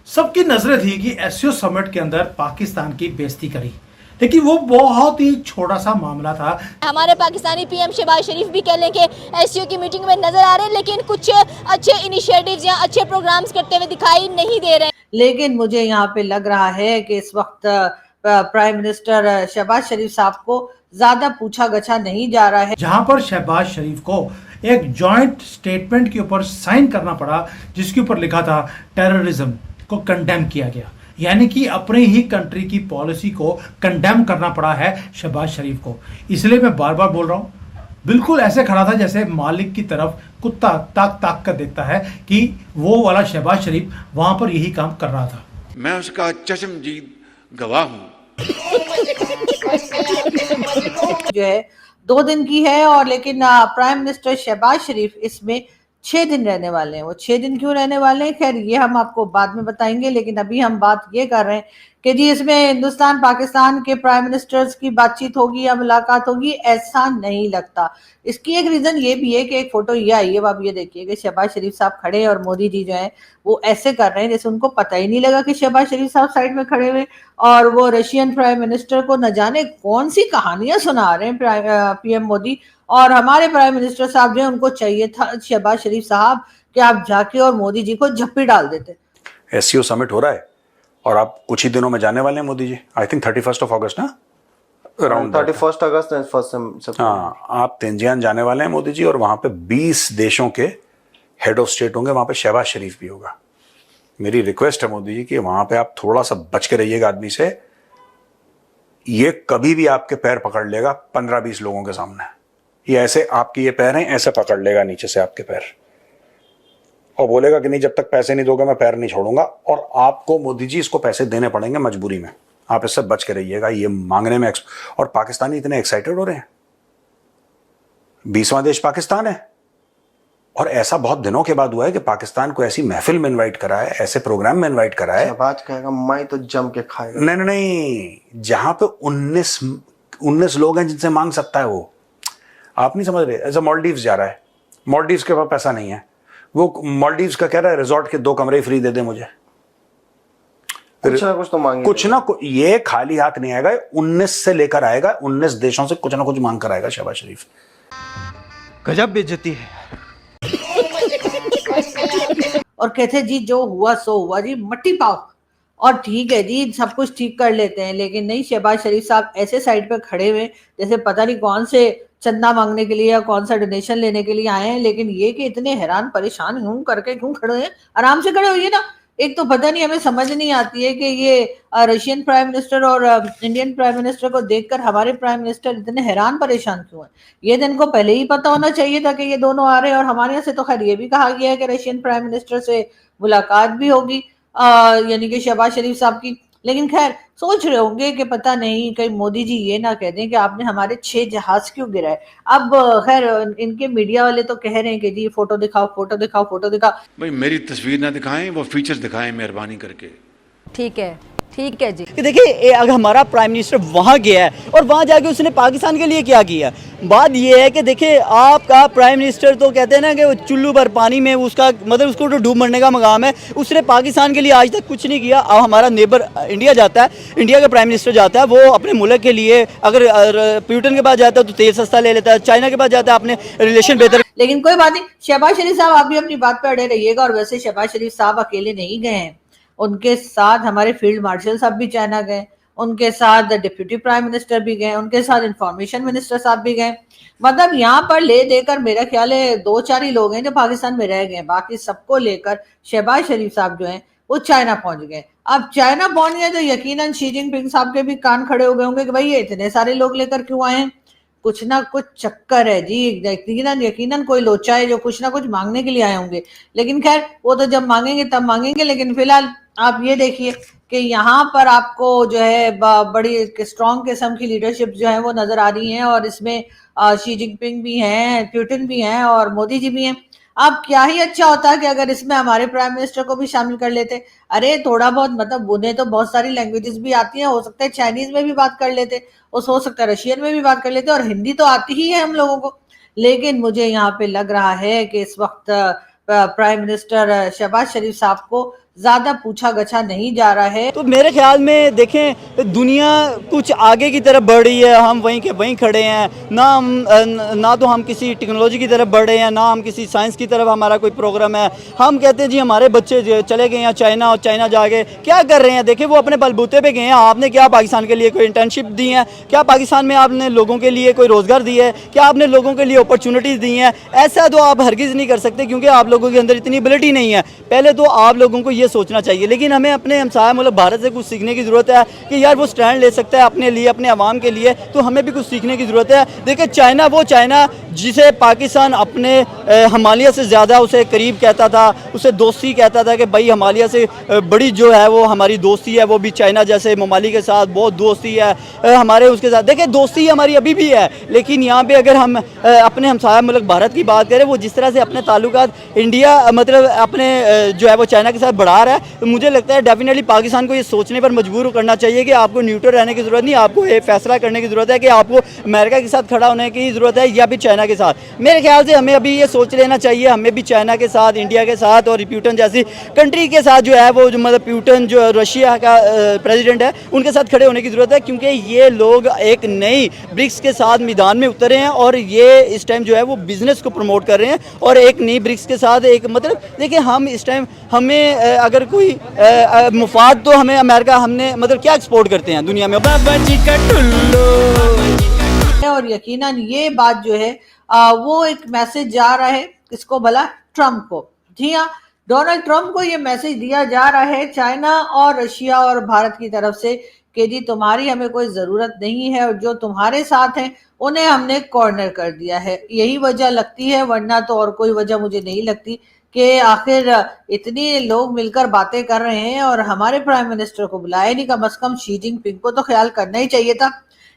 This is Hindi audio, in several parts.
सबकी नजरें थी कि एससीओ समिट के अंदर पाकिस्तान की बेइज्जती करी, लेकिन वो बहुत ही छोटा सा मामला था। हमारे पाकिस्तानी पीएम शहबाज शरीफ भी कह लें कि एससीओ की मीटिंग में नजर आ रहे हैं, लेकिन कुछ अच्छे इनिशिएटिव्स या अच्छे प्रोग्राम्स करते हुए दिखाई नहीं दे रहे हैं। लेकिन मुझे यहाँ पे लग रहा है कि इस वक्त प्राइम मिनिस्टर शहबाज शरीफ साहब को ज्यादा पूछा गछा नहीं जा रहा है। जहां पर शहबाज शरीफ को एक जॉइंट स्टेटमेंट के ऊपर साइन करना पड़ा, जिसके ऊपर लिखा था टेररिज्म को कंडेम किया गया, यानी कि अपने ही कंट्री की पॉलिसी को कंडेम करना पड़ा है शहबाज शरीफ को। इसलिए मैं बार बार बोल रहा हूं, बिल्कुल ऐसे खड़ा था जैसे मालिक की तरफ कुत्ता ताक ताक कर देखता है कि वो वाला शहबाज शरीफ वहां पर यही काम कर रहा था। मैं उसका चश्मदीद गवाह हूं। जो है 2 दिन की है, और लेकिन प्राइम मिनिस्टर शहबाज शरीफ इसमें 6 दिन रहने वाले हैं। वो 6 दिन क्यों रहने वाले हैं, खैर ये हम आपको बाद में बताएंगे। लेकिन अभी हम बात ये कर रहे हैं कि जी इसमें हिंदुस्तान पाकिस्तान के प्राइम मिनिस्टर्स की बातचीत होगी या मुलाकात होगी, ऐसा नहीं लगता। इसकी एक रीजन ये भी है कि एक फोटो ये आई है, अब आप ये देखिए कि शहबाज शरीफ साहब खड़े हैं और मोदी जी जो है वो ऐसे कर रहे हैं जैसे उनको पता ही नहीं लगा कि शहबाज शरीफ साहब साइड में खड़े हुए, और वो रशियन प्राइम मिनिस्टर को न जाने कौन सी कहानियां सुना रहे हैं पीएम मोदी। और हमारे प्राइम मिनिस्टर साहब जो है उनको चाहिए था शहबाज शरीफ साहब कि आप जाके और मोदी जी को झप्पी डाल देते। एससीओ समिट हो रहा है और आप कुछ ही दिनों में जाने वाले हैं मोदी जी। आई थिंक 31 अगस्त ना, अराउंड 31 अगस्त एंड 1 सितंबर। हाँ, आप तेंजियान जाने वाले हैं मोदी जी, और वहां पे 20 देशों के हेड ऑफ स्टेट होंगे, वहां पे शहबाज शरीफ भी होगा। मेरी रिक्वेस्ट है मोदी जी कि वहां पे आप थोड़ा सा बच के रहिएगा आदमी से। ये कभी भी आपके पैर पकड़ लेगा 15-20 लोगों के सामने। ये ऐसे आपके ये पैर हैं, ऐसे पकड़ लेगा नीचे से आपके पैर, और बोलेगा कि नहीं जब तक पैसे नहीं दोगे मैं पैर नहीं छोड़ूंगा। और आपको मोदी जी इसको पैसे देने पड़ेंगे मजबूरी में। आप इससे बच के रहिएगा ये मांगने में। और पाकिस्तानी इतने एक्साइटेड हो रहे हैं, 20वां देश पाकिस्तान है, और ऐसा बहुत दिनों के बाद हुआ है कि पाकिस्तान को ऐसी महफिल में इनवाइट करा है, ऐसे प्रोग्राम में इनवाइट करा है। शहबाज कहेगा मैं तो जम के खाएगा। नहीं नहीं नहीं, जहां पे 19 लोग हैं जिनसे मांग सकता है वो। आप नहीं समझ रहे। ऐसा मालदीव्स जा रहा है, मालदीव्स के पास पैसा नहीं है, वो मालदीव्स का कह रहा है रिजॉर्ट के 2 कमरे फ्री दे दे मुझे। कुछ ना कुछ तो मांगे, कुछ ना कुछ। ये खाली हाथ नहीं आएगा, 19 से लेकर आएगा, 19 देशों से कुछ ना कुछ मांग कर आएगा शहबाज शरीफ। गजब बेइज्जती है। और कहते जी जो हुआ सो हुआ जी, मट्टी पाओ और ठीक है जी सब कुछ ठीक कर लेते हैं। लेकिन नहीं, शहबाज शरीफ साहब ऐसे साइड पे खड़े हुए जैसे पता नहीं कौन से चंदा मांगने के लिए या कौन सा डोनेशन लेने के लिए आए हैं। लेकिन ये कि इतने हैरान परेशान यूं करके क्यों खड़े हैं, आराम से खड़े होइए ना। एक तो पता नहीं, हमें समझ नहीं आती है कि ये रशियन प्राइम मिनिस्टर और इंडियन प्राइम मिनिस्टर को देखकर हमारे प्राइम मिनिस्टर इतने हैरान परेशान क्यों हैं। ये दिन को पहले ही पता होना चाहिए था कि ये दोनों आ रहे हैं। और हमारे यहाँ से तो खैर ये भी कहा गया है कि रशियन प्राइम मिनिस्टर से मुलाकात भी होगी, यानी कि शहबाज शरीफ साहब की। लेकिन खैर सोच रहे होंगे कि पता नहीं कहीं मोदी जी ये ना कह दें कि आपने हमारे 6 जहाज क्यों गिराए। अब खैर इनके मीडिया वाले तो कह रहे हैं कि जी फोटो दिखाओ फोटो दिखाओ फोटो दिखाओ। भाई मेरी तस्वीर ना दिखाएं, वो फीचर्स दिखाएं मेहरबानी करके। ठीक है जी। कि देखिए अगर हमारा प्राइम मिनिस्टर वहाँ गया है और वहाँ जाके उसने पाकिस्तान के लिए क्या किया। बात ये है कि देखिए आपका प्राइम मिनिस्टर तो कहते हैं ना कि वो चुल्लू भर पानी में उसका मतलब उसको तो डूब मरने का मकाम है। उसने पाकिस्तान के लिए आज तक कुछ नहीं किया। अब हमारा नेबर इंडिया जाता है, इंडिया का प्राइम मिनिस्टर जाता है, वो अपने मुल्क के लिए अगर प्यूटन के पास जाता है तो तेल सस्ता ले लेता है, चाइना के पास जाता है अपने रिलेशन बेहतर। लेकिन कोई बात नहीं, शहबाज शरीफ साहब आप भी अपनी बात पे अड़े रहिएगा। और वैसे शहबाज शरीफ साहब अकेले नहीं गए हैं, उनके साथ हमारे फील्ड मार्शल साहब भी चाइना गए, उनके साथ डिप्टी प्राइम मिनिस्टर भी गए, उनके साथ इंफॉर्मेशन मिनिस्टर साहब भी गए। मतलब यहाँ पर ले देकर मेरा ख्याल है 2-4 ही लोग हैं जो पाकिस्तान में रह गए, बाकी सबको लेकर शहबाज शरीफ साहब जो हैं वो चाइना पहुंच गए। अब चाइना पहुंच गए तो यकीनन शी जिनपिंग साहब के भी कान खड़े हो गए होंगे कि भाई ये इतने सारे लोग लेकर क्यों आए हैं, कुछ ना कुछ चक्कर है जी। यकीनन कोई लोचा है जो कुछ ना कुछ मांगने के लिए आए होंगे। लेकिन खैर वो तो जब मांगेंगे तब मांगेंगे। लेकिन फिलहाल आप ये देखिए कि यहाँ पर आपको जो है बड़ी स्ट्रॉन्ग किस्म की लीडरशिप जो है वो नजर आ रही है। और इसमें शी जिनपिंग भी हैं, पुतिन भी हैं और मोदी जी भी हैं। अब क्या ही अच्छा होता कि अगर इसमें हमारे प्राइम मिनिस्टर को भी शामिल कर लेते। अरे थोड़ा बहुत मतलब उन्हें तो बहुत सारी लैंग्वेजेस भी आती हैं, हो सकता है चाइनीज में भी बात कर लेते, और हो सकता है रशियन में भी बात कर लेते, और हिंदी तो आती ही है हम लोगों को। लेकिन मुझे यहाँ पे लग रहा है कि इस वक्त प्राइम मिनिस्टर शहबाज शरीफ साहब को ज्यादा पूछा गछा नहीं जा रहा है। तो मेरे ख्याल में देखें दुनिया कुछ आगे की तरफ बढ़ रही है, हम वहीं के वहीं खड़े हैं ना तो हम किसी टेक्नोलॉजी की तरफ बढ़ रहे हैं, ना हम किसी साइंस की तरफ हमारा कोई प्रोग्राम है। हम कहते हैं जी हमारे बच्चे चले गए हैं चाइना और चाइना जाके क्या कर रहे हैं, देखें वो अपने बलबूते पे गए हैं। आपने क्या पाकिस्तान के लिए कोई इंटर्नशिप दी है, क्या पाकिस्तान में आपने लोगों के लिए कोई रोज़गार दी है, क्या आपने लोगों के लिए अपॉर्चुनिटीज़ दी हैं? ऐसा तो आप हरगिज़ नहीं कर सकते क्योंकि आप लोगों के अंदर इतनी एबिलिटी नहीं है। पहले तो आप लोगों को ये सोचना चाहिए, लेकिन हमें अपने हमसाया मुल्क भारत से कुछ सीखने की ज़रूरत है कि यार वो स्टैंड ले सकता है अपने लिए, अपने अवाम के लिए, तो हमें भी कुछ सीखने की ज़रूरत है। देखिए चाइना वो चाइना जिसे पाकिस्तान अपने हिमालय से ज़्यादा उसे करीब कहता था, उसे दोस्ती कहता था कि भाई हिमालय से बड़ी जो है वो हमारी दोस्ती है, वो भी चाइना जैसे ममालिक के साथ बहुत दोस्ती है हमारे उसके साथ। देखिए दोस्ती हमारी अभी भी है, लेकिन यहाँ पे अगर हम अपने हमसाया मुल्क भारत की बात करें, वो जिस तरह से अपने ताल्लुकात इंडिया मतलब अपने जो है वो चाइना के साथ बढ़ा रहा है, तो मुझे लगता है डेफिनेटली पाकिस्तान को ये सोचने पर मजबूर करना चाहिए कि आपको न्यूट्रल रहने की ज़रूरत नहीं, आपको ये फैसला करने की ज़रूरत है कि आपको अमेरिका के साथ खड़ा होने की ज़रूरत है या फिर चाइना के साथ। मेरे ख्याल से हमें अभी ये सोच लेना चाहिए, हमें भी चाइना के साथ, इंडिया के साथ और प्यूटन जैसी कंट्री के साथ जो है वो जो मतलब प्यूटन जो रशिया का प्रेसिडेंट है उनके साथ खड़े होने की ज़रूरत है, क्योंकि ये लोग एक नई ब्रिक्स के साथ मैदान में उतरे हैं और ये इस टाइम जो है वो बिज़नेस को प्रमोट कर रहे हैं और एक नई ब्रिक्स के साथ एक मतलब देखिए हम इस टाइम हमें अगर कोई मुफाद तो हमें अमेरिका हमने मतलब क्या एक्सपोर्ट करते हैं दुनिया में बाबा जी का टुल्लू। और यकीनन ये बात जो है वो एक मैसेज जा रहा है किसको भला, ट्रम्प को। जी हाँ, डोनाल्ड ट्रम्प को ये मैसेज दिया जा रहा है चाइना और रशिया और भारत की तरफ से कि जी तुम्हारी हमें कोई ज़रूरत नहीं है और जो तुम्हारे साथ हैं उन्हें हमने कॉर्नर कर दिया है। यही वजह लगती है, वरना तो और कोई वजह मुझे नहीं लगती कि आखिर इतनी लोग मिलकर बातें कर रहे हैं और हमारे प्राइम मिनिस्टर को बुलाया नहीं। कम से कम शी जिनपिंग को तो ख्याल करना ही चाहिए था,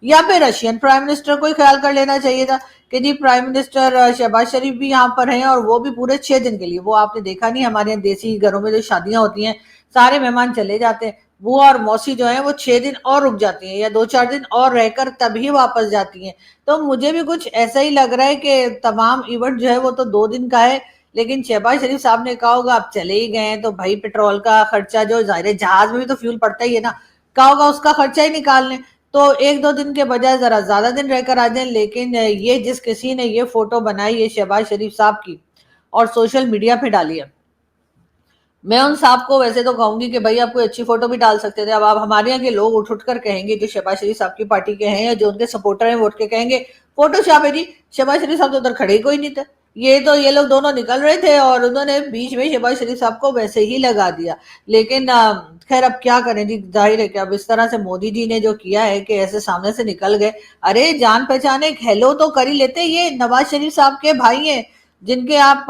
या फिर रशियन प्राइम मिनिस्टर को ही ख्याल कर लेना चाहिए था कि जी प्राइम मिनिस्टर शहबाज शरीफ भी यहाँ पर हैं और वो भी पूरे 6 दिन के लिए। वो आपने देखा नहीं, हमारे यहाँ देसी घरों में जो शादियां होती हैं सारे मेहमान चले जाते हैं, वो और मौसी जो है वो 6 दिन और रुक जाती हैं या 2-4 दिन और रहकर तभी वापस जाती हैं। तो मुझे भी कुछ ऐसा ही लग रहा है कि तमाम इवेंट जो है वो तो 2 दिन का है, लेकिन शहबाज शरीफ साहब ने कहा होगा आप चले ही गए हैं तो भाई पेट्रोल का खर्चा जो जाहिर है, जहाज में भी तो फ्यूल पड़ता ही है ना, कहा होगा उसका खर्चा ही निकाल लें, तो 1-2 दिन के बजाय जरा ज्यादा दिन रहकर आ जाएं। लेकिन ये जिस किसी ने ये फोटो बनाई है शहबाज शरीफ साहब की और सोशल मीडिया पे डाली है, मैं उन साहब को वैसे तो कहूंगी कि भाई आप कोई अच्छी फोटो भी डाल सकते थे। अब आप हमारे यहाँ के लोग उठ कर कहेंगे जो शहबाज शरीफ साहब की पार्टी के हैं या जो उनके सपोर्टर हैं, वो उठ के कहेंगे फोटो छाप है जी, शहबाज शरीफ साहब तो उधर खड़े ही कोई नहीं थे, ये लोग दोनों निकल रहे थे और उन्होंने बीच में शहबाज शरीफ साहब को वैसे ही लगा दिया। लेकिन खैर अब क्या करें जी, जाहिर है कि अब इस तरह से मोदी जी ने जो किया है कि ऐसे सामने से निकल गए। अरे जान पहचान एक हेलो तो कर ही लेते। ये नवाज शरीफ साहब के भाई हैं जिनके आप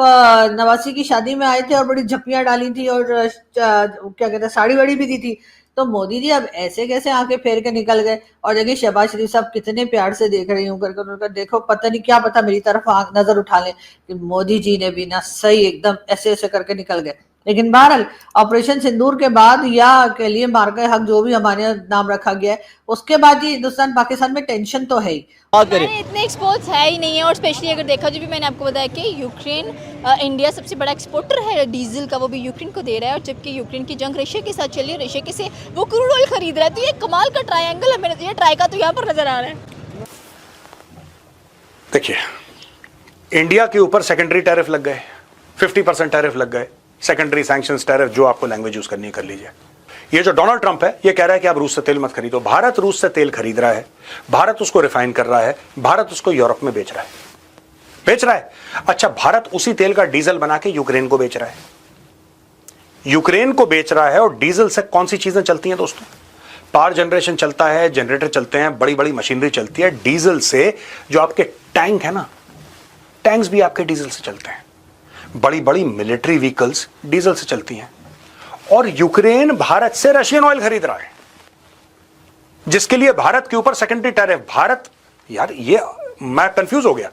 नवासी की शादी में आए थे और बड़ी झप्पियां डाली थी और क्या कहते हैं साड़ी वाड़ी भी दी थी। तो मोदी जी अब ऐसे कैसे आंखें फेर के निकल गए। और देखिए शहबाज शरीफ साहब कितने प्यार से देख रही हूँ करके, उनका देखो पता नहीं क्या पता मेरी तरफ आंख नजर उठा लें कि मोदी जी ने भी ना सही एकदम ऐसे ऐसे करके निकल गए। लेकिन बहरहाल ऑपरेशन सिंदूर के बाद या के लिए मार्का हक जो भी हमारे यहाँ नाम रखा गया है, उसके बाद ही हिंदुस्तान पाकिस्तान में टेंशन तो है ही। इतने एक्सपोर्ट्स है ही नहीं है। और स्पेशली अगर देखा जो भी मैंने आपको बताया कि यूक्रेन इंडिया सबसे बड़ा एक्सपोर्टर है डीजल का, वो भी यूक्रेन को दे रहा है। और जबकि यूक्रेन की जंग रशिया के साथ चली है, रशिया के से वो क्रूड ऑयल खरीद रहा है। तो ये कमाल का ट्रायंगल हमें ये ट्राई का तो यहाँ पर नजर आ रहा है। देखिए इंडिया के ऊपर सेकेंडरी टैरिफ लग गए, 50% टैरिफ लग गए, सेकेंडरी सैंक्शंस टैरिफ, जो आपको लैंग्वेज यूज करनी है कर लीजिए। ये जो डोनाल्ड ट्रंप है ये कह रहा है कि आप रूस से तेल मत खरीदो। भारत रूस से तेल खरीद रहा है, भारत उसको रिफाइन कर रहा है, भारत उसको यूरोप में बेच रहा है। अच्छा, भारत उसी तेल का डीजल बना के यूक्रेन को बेच रहा है, यूक्रेन को बेच रहा है। और डीजल से कौन सी चीजें चलती हैं दोस्तों? पावर जनरेशन चलता है, जनरेटर चलते हैं, बड़ी बड़ी मशीनरी चलती है। डीजल से जो आपके टैंक है ना, टैंक्स भी आपके डीजल से चलते हैं, बड़ी बड़ी मिलिट्री व्हीकल्स डीजल से चलती हैं। और यूक्रेन भारत से रशियन ऑयल खरीद रहा है, जिसके लिए भारत के ऊपर सेकेंडरी टैरिफ। भारत, यार ये मैं कंफ्यूज हो गया,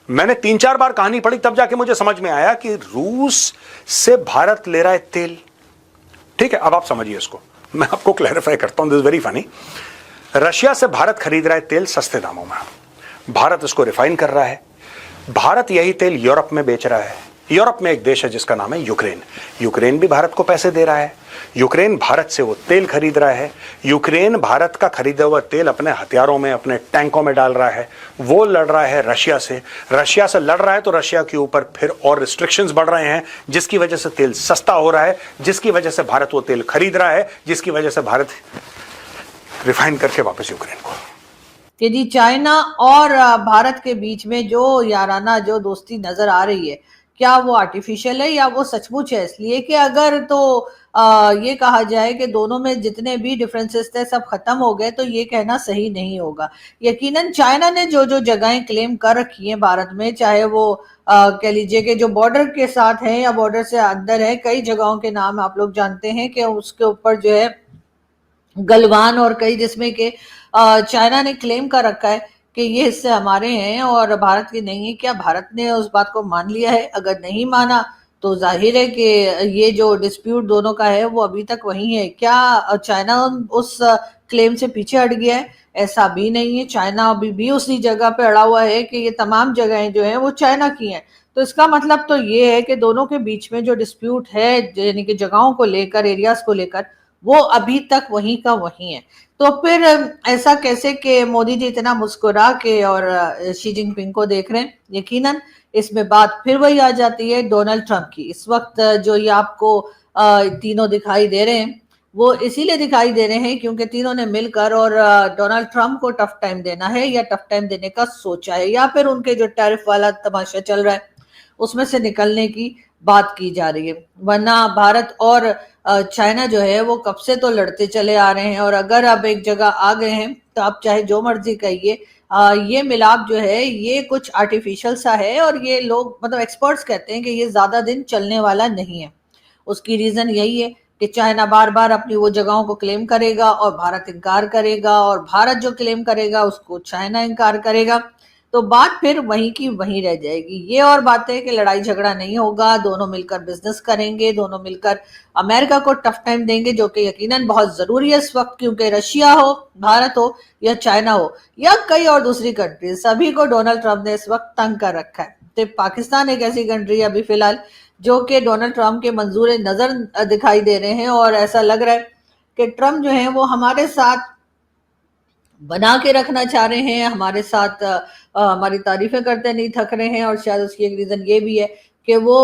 मैंने 3-4 बार कहानी पढ़ी तब जाके मुझे समझ में आया कि रूस से भारत ले रहा है तेल। ठीक है, अब आप समझिए इसको, मैं आपको क्लैरिफाई करता हूं, this is very funny. Russia से भारत खरीद रहा है तेल सस्ते दामों में, भारत इसको रिफाइन कर रहा है, भारत यही तेल यूरोप में बेच रहा है, यूरोप में एक देश है जिसका नाम है यूक्रेन। यूक्रेन भी भारत को पैसे दे रहा है। यूक्रेन भारत से वो तेल खरीद रहा है। यूक्रेन भारत का खरीदा हुआ तेल अपने हथियारों में, अपने टैंकों में डाल रहा है। वो लड़ रहा है रशिया से। रशिया से लड़ रहा है तो रशिया के ऊपर फिर और रिस्ट्रिक्शंस बढ़ रहे हैं, जिसकी वजह से तेल सस्ता हो रहा है, जिसकी वजह से भारत वो तेल खरीद रहा है, जिसकी वजह से भारत रिफाइन करके वापस यूक्रेन को। कि जी चाइना और भारत के बीच में जो याराना जो दोस्ती नजर आ रही है, क्या वो आर्टिफिशियल है या वो सचमुच है? इसलिए कि अगर तो ये कहा जाए कि दोनों में जितने भी डिफरेंसेस थे सब खत्म हो गए, तो ये कहना सही नहीं होगा। यकीनन चाइना ने जो जो जगहें क्लेम कर रखी हैं भारत में, चाहे वो कह लीजिए कि जो बॉर्डर के साथ है या बॉर्डर से अंदर है, कई जगहों के नाम आप लोग जानते हैं कि उसके ऊपर जो है गलवान और कई जिसमें के चाइना ने क्लेम कर रखा है कि ये हिस्से हमारे हैं और भारत के नहीं है। क्या भारत ने उस बात को मान लिया है? अगर नहीं माना तो जाहिर है कि ये जो डिस्प्यूट दोनों का है वो अभी तक वही है। क्या चाइना उस क्लेम से पीछे हट गया है? ऐसा भी नहीं है। चाइना अभी भी उसी जगह पे अड़ा हुआ है कि ये तमाम जगहें जो हैं वो चाइना की हैं। तो इसका मतलब तो ये है कि दोनों के बीच में जो डिस्प्यूट है, यानी कि जगहों को लेकर, एरियाज को लेकर, वो अभी तक वहीं का वहीं है। तो फिर ऐसा कैसे कि मोदी जी इतना मुस्कुरा के और शी जिनपिंग को देख रहे हैं? यकीनन इसमें बात फिर वही आ जाती है डोनाल्ड ट्रंप की। इस वक्त जो ये आपको तीनों दिखाई दे रहे हैं, वो इसीलिए दिखाई दे रहे हैं क्योंकि तीनों ने मिलकर और डोनाल्ड ट्रंप को टफ टाइम देना है या टफ टाइम देने का सोचा है, या फिर उनके जो टैरिफ वाला तमाशा चल रहा है उसमें से निकलने की बात की जा रही है। वरना भारत और चाइना जो है वो कब से तो लड़ते चले आ रहे हैं, और अगर अब एक जगह आ गए हैं तो आप चाहे जो मर्जी कहिए, ये मिलाप जो है ये कुछ आर्टिफिशियल सा है, और ये लोग मतलब एक्सपर्ट्स कहते हैं कि ये ज्यादा दिन चलने वाला नहीं है। उसकी रीजन यही है कि चाइना बार बार अपनी वो जगहों को क्लेम करेगा और भारत इनकार करेगा, और भारत जो क्लेम करेगा उसको चाइना इनकार करेगा, तो बात फिर वहीं की वहीं रह जाएगी। ये और बात है कि लड़ाई झगड़ा नहीं होगा, दोनों मिलकर बिजनेस करेंगे, दोनों मिलकर अमेरिका को टफ टाइम देंगे, जो कि यकीनन बहुत जरूरी है इस वक्त, क्योंकि रशिया हो, भारत हो या चाइना हो या कई और दूसरी कंट्री, सभी को डोनाल्ड ट्रंप ने इस वक्त तंग कर रखा है। तो पाकिस्तान एक ऐसी कंट्री है अभी फिलहाल जो कि डोनाल्ड ट्रंप के मंजूर नजर दिखाई दे रहे हैं, और ऐसा लग रहा है कि ट्रंप जो है वो हमारे साथ बना के रखना चाह रहे हैं, हमारे साथ हमारी तारीफें करते नहीं थक रहे हैं। और शायद उसकी एक रीजन ये भी है कि वो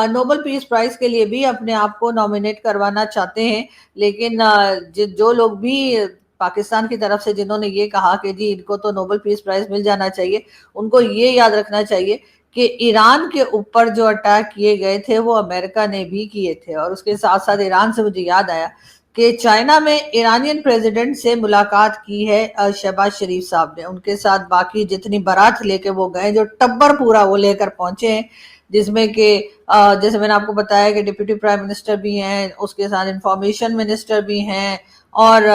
नोबेल पीस प्राइज के लिए भी अपने आप को नॉमिनेट करवाना चाहते हैं। लेकिन जो लोग भी पाकिस्तान की तरफ से जिन्होंने ये कहा कि जी इनको तो नोबेल पीस प्राइज मिल जाना चाहिए, उनको ये याद रखना चाहिए कि ईरान के ऊपर जो अटैक किए गए थे वो अमेरिका ने भी किए थे। और उसके साथ साथ ईरान से मुझे याद आया कि चाइना में ईरानियन प्रेसिडेंट से मुलाकात की है शहबाज शरीफ साहब ने। उनके साथ बाकी जितनी बारात लेके वो गए, जो टब्बर पूरा वो लेकर पहुंचे हैं, जिसमें कि जैसे मैंने आपको बताया कि डिप्टी प्राइम मिनिस्टर भी हैं, उसके साथ इंफॉर्मेशन मिनिस्टर भी हैं, और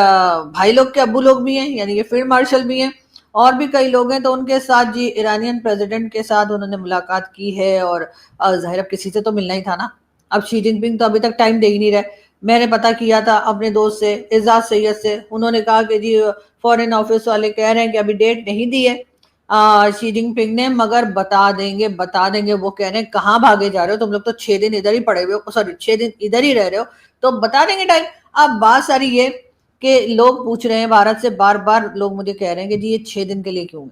भाई लोग के अब्बू लोग भी हैं, यानी कि फील्ड मार्शल भी हैं, और भी कई लोग हैं। तो उनके साथ जी ईरानियन प्रेसिडेंट के साथ उन्होंने मुलाकात की है, और जाहिर अब किसी से तो मिलना ही था ना। अब शी जिनपिंग तो अभी तक टाइम दे ही नहीं रहे। मैंने पता किया था अपने दोस्त से, एजाज सैयद से, उन्होंने कहा कि जी फॉरेन ऑफिस वाले कह रहे हैं कि अभी डेट नहीं दी है शी जिनपिंग ने, मगर बता देंगे बता देंगे। वो कह रहे हैं कहाँ भागे जा रहे हो तुम लोग, तो 6 दिन इधर ही पड़े हुए हो, सॉरी 6 दिन इधर ही रह रहे हो, तो बता देंगे टाइम। अब बात सारी ये कि लोग पूछ रहे हैं भारत से, बार बार लोग मुझे कह रहे हैं कि जी ये 6 दिन के लिए क्यों है,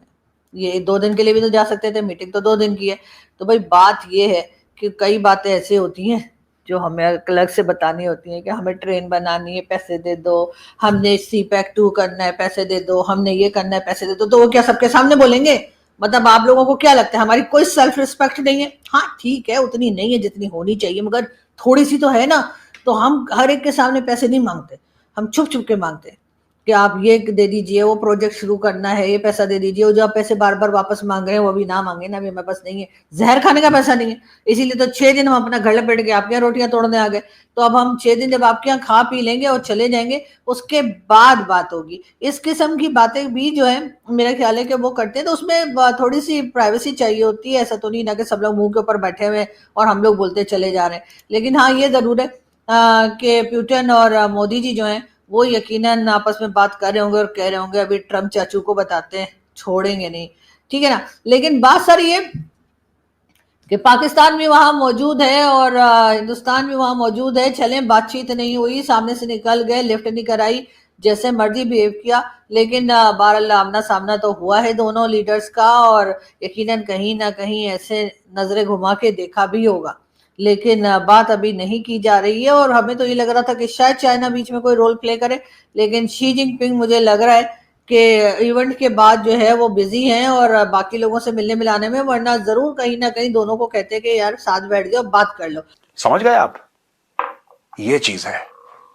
ये 2 दिन के लिए भी तो जा सकते थे, मीटिंग तो 2 दिन की है। तो भाई बात ये है कि कई बातें ऐसी होती हैं जो हमें अलग से बतानी होती है कि हमें ट्रेन बनानी है, पैसे दे दो, हमने CPEC 2 करना है, पैसे दे दो, हमने ये करना है, पैसे दे दो। तो वो क्या सबके सामने बोलेंगे? मतलब आप लोगों को क्या लगता है हमारी कोई सेल्फ रिस्पेक्ट नहीं है? हाँ ठीक है, उतनी नहीं है जितनी होनी चाहिए, मगर थोड़ी सी तो है ना। तो हम हर एक के सामने पैसे नहीं मांगते, हम छुप छुप के मांगते हैं कि आप ये दे दीजिए, वो प्रोजेक्ट शुरू करना है, ये पैसा दे दीजिए। वो जो आप पैसे बार बार वापस मांग रहे हैं वो भी ना मांगे ना, अभी हमारे पास नहीं है, जहर खाने का पैसा नहीं है। इसीलिए तो 6 दिन हम अपना घर लपेट के आपके यहाँ रोटियां तोड़ने आ गए। तो अब हम 6 दिन जब आपके यहाँ खा पी लेंगे और चले जाएंगे, उसके बाद बात होगी। इस किस्म की बातें भी जो है मेरा ख्याल है कि वो करते हैं, तो उसमें थोड़ी सी प्राइवेसी चाहिए होती है। ऐसा तो नहीं ना कि सब लोग मुंह के ऊपर बैठे हुए और हम लोग बोलते चले जा रहे हैं। लेकिन हाँ ये जरूर है कि पुतिन और मोदी जी जो है वो यकीनन आपस में बात कर रहे होंगे और कह रहे होंगे अभी ट्रम्प चाचू को बताते हैं, छोड़ेंगे नहीं, ठीक है ना। लेकिन बात सर ये कि पाकिस्तान भी वहां मौजूद है और हिंदुस्तान भी वहां मौजूद है, चलें बातचीत नहीं हुई, सामने से निकल गए, लिफ्ट नहीं कराई, जैसे मर्जी बिहेव किया, लेकिन बहरहाल आमना सामना तो हुआ है दोनों लीडर्स का और यकीनन कहीं ना कहीं ऐसे नजरें घुमा के देखा भी होगा, लेकिन बात अभी नहीं की जा रही है। और हमें तो ये लग रहा था कि शायद चाइना बीच में कोई रोल प्ले करे, लेकिन शी जिनपिंग मुझे लग रहा है कि इवेंट के बाद जो है वो बिजी हैं और बाकी लोगों से मिलने मिलाने में, वरना जरूर कहीं ना कहीं दोनों को कहते कि यार साथ बैठ जाओ बात कर लो। समझ गए आप? ये चीज है।